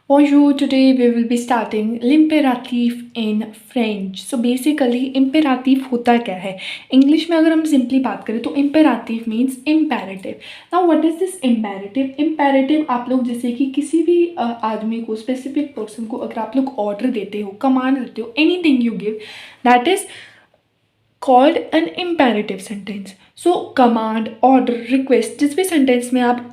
Bonjour, today we will be starting l'impératif in French. So basically imperative होता क्या है? English में अगर हम सिंपली बात करें तो imperative means imperative. Now what is this imperative? Imperative आप लोग जैसे कि किसी भी आदमी को स्पेसिफिक पर्सन को अगर आप लोग ऑर्डर देते हो, कमांड देते हो, anything you give, that is called an imperative sentence. So command, order, request जिस भी सेंटेंस में आप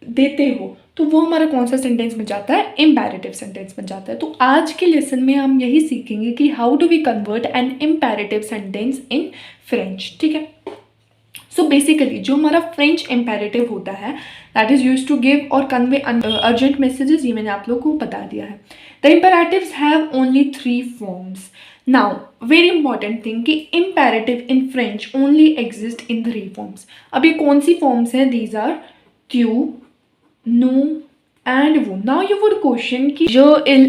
देते हो तो वो हमारा कौन सा सेंटेंस में जाता है? इम्पैरेटिव सेंटेंस में जाता है। तो आज के लेसन में हम यही सीखेंगे कि how do we convert an imperative sentence in French. ठीक है, सो बेसिकली जो हमारा फ्रेंच इम्पैरेटिव होता है that is use to give और कन्वे अर्जेंट मैसेजेस, ये मैंने आप लोग को बता दिया है। The imperatives have only 3 forms. Now very important thing कि imperative in French only exist in 3 forms. अब ये कौन सी फॉर्म्स हैं? दीज आर क्यू, नो एंड वो। नाउ यू वुड क्वेश्चन कि जो इल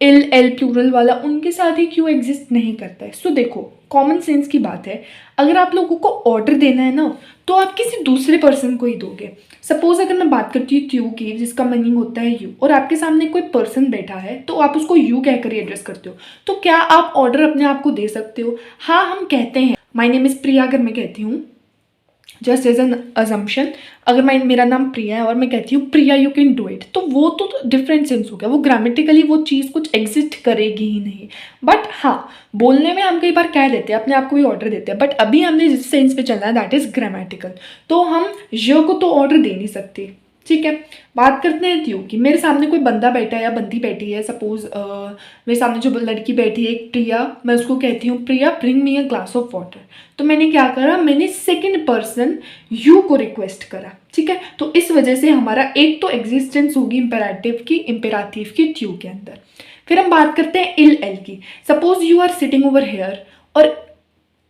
एल प्लूरल वाला उनके साथ ही क्यों एग्जिस्ट नहीं करता है? सो देखो, कॉमन सेंस की बात है, अगर आप लोगों को ऑर्डर देना है ना तो आप किसी दूसरे पर्सन को ही दोगे। सपोज अगर मैं बात करती हूँ क्यू की, जिसका मीनिंग होता है यू, और आपके सामने कोई पर्सन बैठा है तो आप उसको यू कहकर एड्रेस करते हो, तो क्या आप ऑर्डर अपने आप को दे सकते हो? हाँ, हम कहते हैं माय नेम इज़ प्रिया। अगर मैं कहती हूँ जस्ट एज एन अजम्पशन, अगर मेरा नाम प्रिया है और मैं कहती हूँ प्रिया यू कैन डू इट, तो वो तो डिफरेंट सेंस हो गया, वो ग्रामेटिकली वो चीज़ कुछ एग्जिस्ट करेगी ही नहीं। बट हाँ, बोलने में हम कई बार कह देते हैं, अपने आप को ही ऑर्डर देते हैं, बट अभी हमने जिस सेंस पे चलना है दैट इज ग्रामेटिकल, तो हम य को तो ऑर्डर दे नहीं सकते। ठीक है, बात करते हैं त्यू की। मेरे सामने कोई बंदा बैठा है या बंदी बैठी है, सपोज मेरे सामने जो लड़की बैठी है एक प्रिया, मैं उसको कहती हूँ Priya bring me a glass of water, तो मैंने क्या करा? मैंने सेकंड पर्सन यू को रिक्वेस्ट करा। ठीक है, तो इस वजह से हमारा एक तो एग्जिस्टेंस होगी इम्पेराटिव की त्यू के अंदर। फिर हम बात करते हैं इल एल की। Suppose you are sitting over here और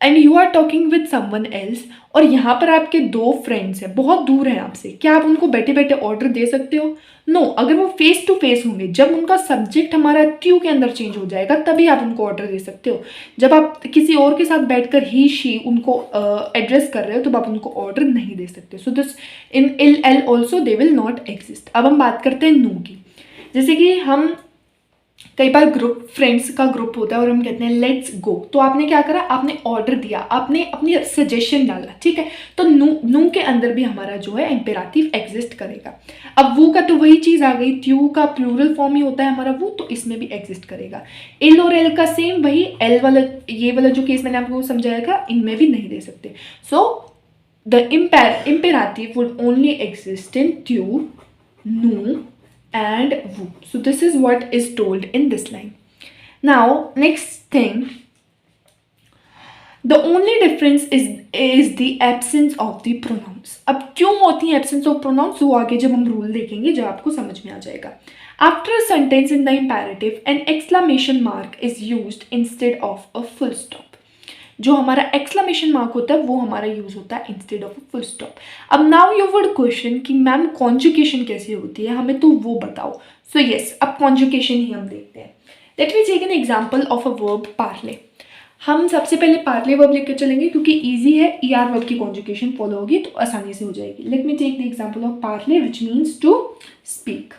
and you are talking with someone else, और यहाँ पर आपके 2 फ्रेंड्स हैं, बहुत दूर हैं आपसे, क्या आप उनको बैठे बैठे ऑर्डर दे सकते हो? नो अगर वो फेस टू फेस होंगे, जब उनका सब्जेक्ट हमारा ट्यू के अंदर चेंज हो जाएगा तभी आप उनको ऑर्डर दे सकते हो। जब आप किसी और के साथ बैठकर ही शी उनको एड्रेस कर रहे हो तो आप उनको ऑर्डर नहीं दे सकते। सो दिस इन इल एल also they will not exist. अब हम बात करते हैं नो की। जैसे कि हम कई बार ग्रुप फ्रेंड्स का ग्रुप होता है और हम कहते हैं लेट्स गो, तो आपने क्या करा? आपने ऑर्डर दिया, आपने अपनी सजेशन डाला। ठीक है, तो नो के अंदर भी हमारा जो है इम्पेराटिव एग्जिस्ट करेगा। अब वो का तो वही चीज़ आ गई, ट्यू का प्लूरल फॉर्म ही होता है हमारा वो, तो इसमें भी एग्जिस्ट करेगा। इल और एल का सेम वही, एल वाला ये वाला जो केस मैंने आपको समझाया था, इनमें भी नहीं दे सकते। So the imperative would only exist in ट्यू, नो and woo. So this is what is told in this line. Now next thing, the only difference is the absence of the pronouns. अब क्यों होती है absence of pronouns, वो आगे जब हम रूल देखेंगे जब आपको समझ में आ जाएगा। After a sentence in the imperative, an exclamation mark is used instead of a full stop. जो हमारा एक्सक्लेमेशन मार्क होता है वो हमारा यूज होता है इंस्टेड ऑफ फुल स्टॉप। अब नाउ यू वुड क्वेश्चन कि मैम कॉन्जुगेशन कैसे होती है, हमें तो वो बताओ। सो यस, अब कॉन्जुगेशन ही हम देखते हैं। Let me take an example of a verb पार्ले। हम सबसे पहले पार्ले वर्ब लेकर चलेंगे क्योंकि इजी है, ईआर वर्ब की कॉन्जुगेशन फॉलो होगी तो आसानी से हो जाएगी। Let me take the example of पार्ले which means to speak.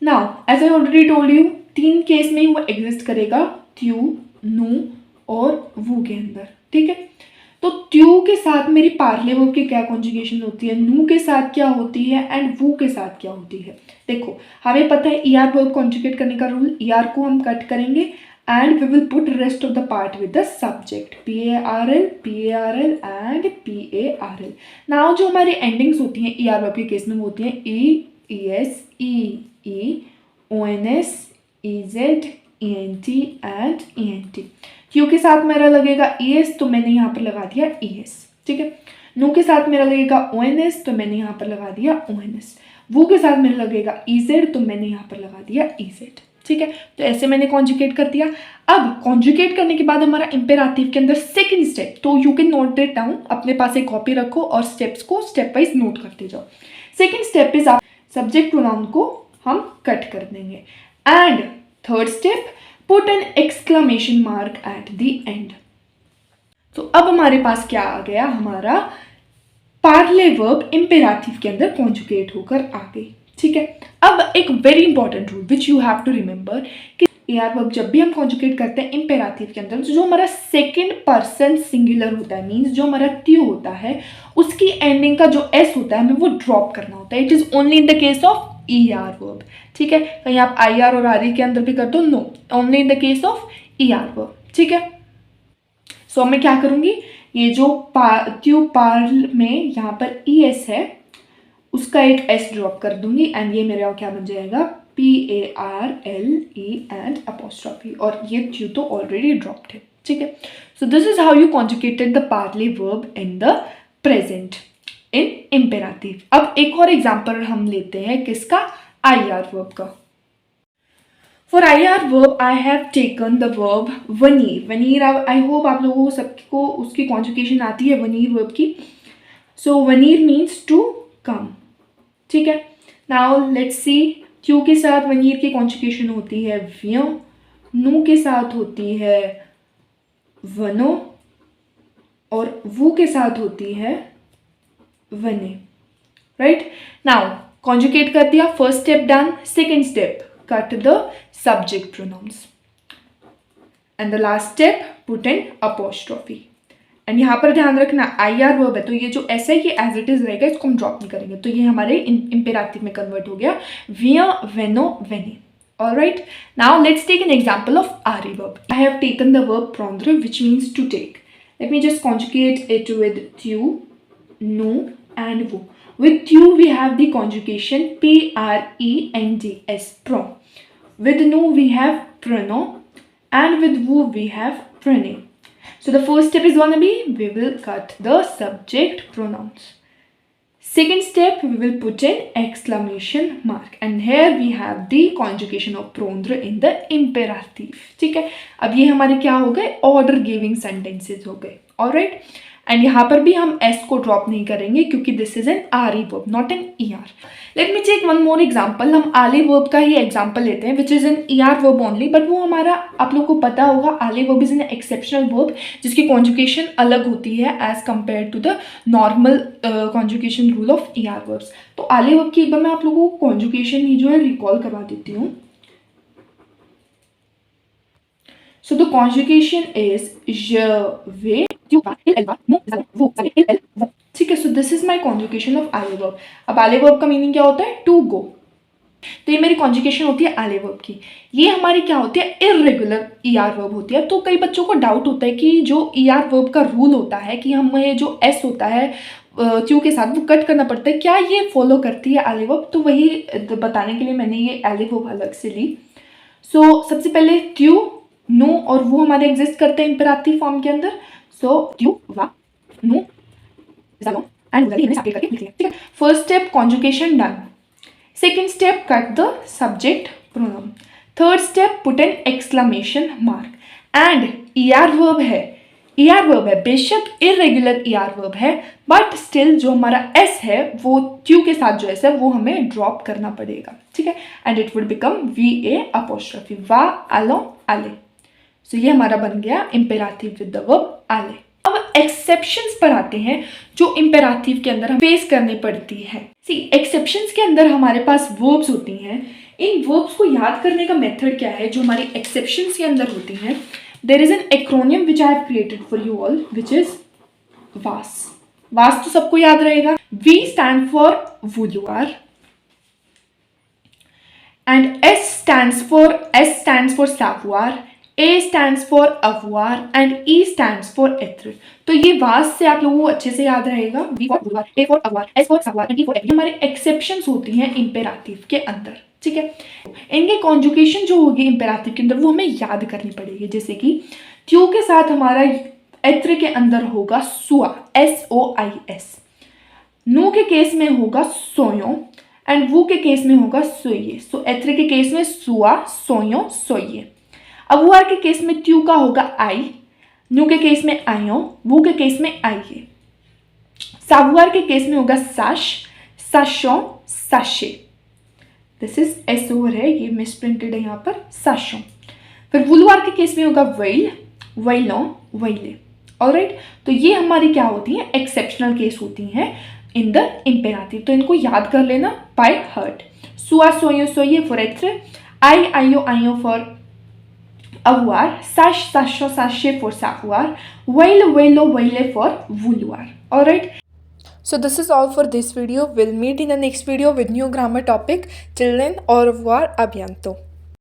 Now as I already told you, 3 case में वो एग्जिस्ट करेगा, ट्यू, नो और वो के अंदर। ठीक है, तो ट्यू के साथ मेरी पार्ले वर्ब की क्या कॉन्जुगेशन होती है, नो के साथ क्या होती है एंड वो के साथ क्या होती है? देखो, हमें पता है ईआर वर्ब कॉन्जुगेट करने का रूल, ईआर को हम कट करेंगे and we will put rest of the part with the subject, PARL and PARL। Now जो हमारी एंडिंग्स होती हैं ईआर वर्ब के केस में वो होती हैं ES, EE, ONS, EZ, ENT and ENT। Q के साथ मेरा लगेगा ES, तो मैंने यहाँ पर लगा दिया ES। ठीक है, नो के साथ मेरा लगेगा ONS, तो मैंने यहाँ पर लगा दिया ONS। वो के साथ मेरा लगेगा EZ, तो मैंने यहाँ पर लगा दिया EZ। ठीक है, तो ऐसे मैंने कॉन्जुगेट कर दिया। अब कॉन्जुगेट करने के बाद हमारा इम्पेराटिव के अंदर सेकंड स्टेप, तो you can note it down, अपने पास एक कॉपी रखो और स्टेप्स को स्टेप वाइज नोट करते जाओ। सेकंड स्टेप इज आप सब्जेक्ट प्रोनाउन को हम कट कर देंगे and third step, put an exclamation mark at the end. तो अब हमारे पास क्या आ गया? हमारा पार्ले वर्ब इम्पेराटिव के अंदर कॉन्जुगेट होकर आ गई। ठीक है, अब एक very important rule which you have to remember कि AR वर्ब जब भी हम कॉन्जुगेट करते हैं इम्पेराटिव के अंदर, तो जो हमारा सेकेंड पर्सन सिंगुलर होता है, मीन्स जो हमारा त्यू होता है उसकी एंडिंग का जो एस होता है हमें वो ड्रॉप करना होता है. It is only in the case of ER verb. ठीक है, कहीं आप IR और RE के अंदर भी कर दो, no, only in the case of ER verb. ठीक है, सो मैं क्या करूंगी, ये जो त्यू पार्ल में यहाँ पर ES है उसका एक S ड्रॉप कर दूंगी एंड ये मेरा क्या बन जाएगा PARLE एंड अपोस्ट्रॉफी, और ये त्यू तो ऑलरेडी ड्रॉप्ड है. ठीक है, so this is how you conjugated the पार्ले verb in the present in imperative. अब एक और एग्जाम्पल हम लेते हैं किसका, IR वर्ब का. For IR verb, I have taken the verb veneer. Veneer, I hope आप लोगों को सबको उसकी conjugation आती है veneer verb की. So veneer means to come. ठीक है. Now let's see. क्यू के साथ veneer की conjugation होती है वियो, नु के साथ होती है वनो, और वू के साथ होती है वने. राइट, नाउ conjugate कर दिया, first step done. Second step, cut the subject pronouns and the last step put an apostrophe. and यहाँ पर ध्यान रखना IR वर्ब है तो ये जो ऐसा है ये एज इट इज रहेगा, इसको हम ड्रॉप नहीं करेंगे, तो ये हमारे इम्पेराटिव में कन्वर्ट हो गया विया वेनो वेने. Alright, now let's take an example of RE verb. I have taken the verb prendre which means to take. let me just conjugate it with tu, nu and wo. With tu we have the conjugation PRENDS, prom. With nu we have prono, and with wo we have prone. So the first step is gonna be, we will cut the subject pronouns. Second step, we will put an exclamation mark, and here we have the conjugation of prendre in the imperative. ठीक है, अब ये हमारे क्या हो गए, order giving sentences हो गए. Alright, एंड यहाँ पर भी हम S को ड्रॉप नहीं करेंगे क्योंकि this is an RE verb not an ER. Let me take one more example. हम आले वर्ब का ही एग्जाम्पल लेते हैं which is an ER verb only, but वो हमारा आप लोग को पता होगा आले verb is an exceptional verb जिसकी कॉन्जुगेशन अलग होती है as compare to the normal conjugation rule of ER verbs. तो आले वर्ब की एक बार मैं आप लोगों को कॉन्जुगेशन ही जो है रिकॉल करवा देती हूँ. So the conjugation is je vais, tu vas, il, elle va, nous allons, vous allez, il, elle vont. ठीक है, so this is my conjugation of आले verb. अब आले verb का मीनिंग क्या होता है, to go. तो ये मेरी conjugation होती है आले verb की. ये हमारी क्या होती है, irregular ER verb होती है. तो कई बच्चों को डाउट होता है कि जो ER verb का रूल होता है कि हमें जो S होता है क्यू के साथ वो कट करना पड़ता है, क्या ये फॉलो करती है आले verb? तो वही बताने के लिए मैंने ये आले verb अलग से ली. सो सबसे पहले क्यू, नो और वो हमारे एग्जिस्ट करते हैं इंपेराटिव फॉर्म के अंदर. सो क्यू वा नो जालो एंड वैली, इन्हें सेपरेट करके लिख लिया. ठीक है, first step conjugation done. Second step cut the subject pronoun. Third step put an exclamation mark. And ER verb है, ER वर्ब है, बेशक इरेगुलर ER वर्ब है बट स्टिल जो हमारा S है वो क्यू के साथ जो S है वो हमें ड्रॉप करना पड़ेगा. ठीक है, and it would become VA apostrophe, वा आलो आले. सो ये हमारा बन गया इम्पेराटिव विद द वर्ब आले. अब एक्सेप्शंस पर आते हैं जो इम्पेराटिव के अंदर हम फेस करनी पड़ती है. सी एक्सेप्शंस के अंदर हमारे पास वर्ब्स होती हैं. इन वर्ब्स को याद करने का मेथड क्या है जो हमारी एक्सेप्शंस के अंदर होती हैं. There is an acronym which I have created for you all which is वास. वास तो सबको याद रहेगा. V स्टैंड फॉर वुलुआर and S stands for savoir, A stands for avoir and E stands for être. तो ये वास से आप लोगों को अच्छे से याद रहेगा. V for avoir, A for avoir, S for savoir and E for être. हमारे एक्सेप्शंस होती हैं इम्पेराटिव के अंदर. ठीक है, इनके कॉन्जुगेशन जो होगी इम्पेराटिव के अंदर वो हमें याद करनी पड़ेगी. जैसे कि क्यू के साथ हमारा एत्र के अंदर होगा सुआ, SOIS. नु के केस में होगा सोयो एंड वो के केस में होगा सोइए. सो एत्र के केस में सुआ, सोयो, सोइए. अब वो के केस में त्यू का होगा आई, न्यू के केस में आयो, वो के केस में आइए. साबुआर के केस में होगा साश, साशो, साशे. दिस इज एस ओवर है, ये मिसप्रिंटेड है यहाँ पर, साशो. फिर वुलुआर के केस में होगा वेल, वेलो, वेले. ऑलराइट, तो ये हमारी क्या होती है, एक्सेप्शनल केस होती हैं इन द इम्पेराटिव। तो इनको याद कर लेना बाय हर्ट। सुआ सोयो सोये फॉर एट्रे, आई आयो आयो for avoir, sache sacho sache for savoir, veilo veilo veile for vouloir. Alright. So this is all for this video. We'll meet in the next video with new grammar topic. Till then, au revoir, à bientôt.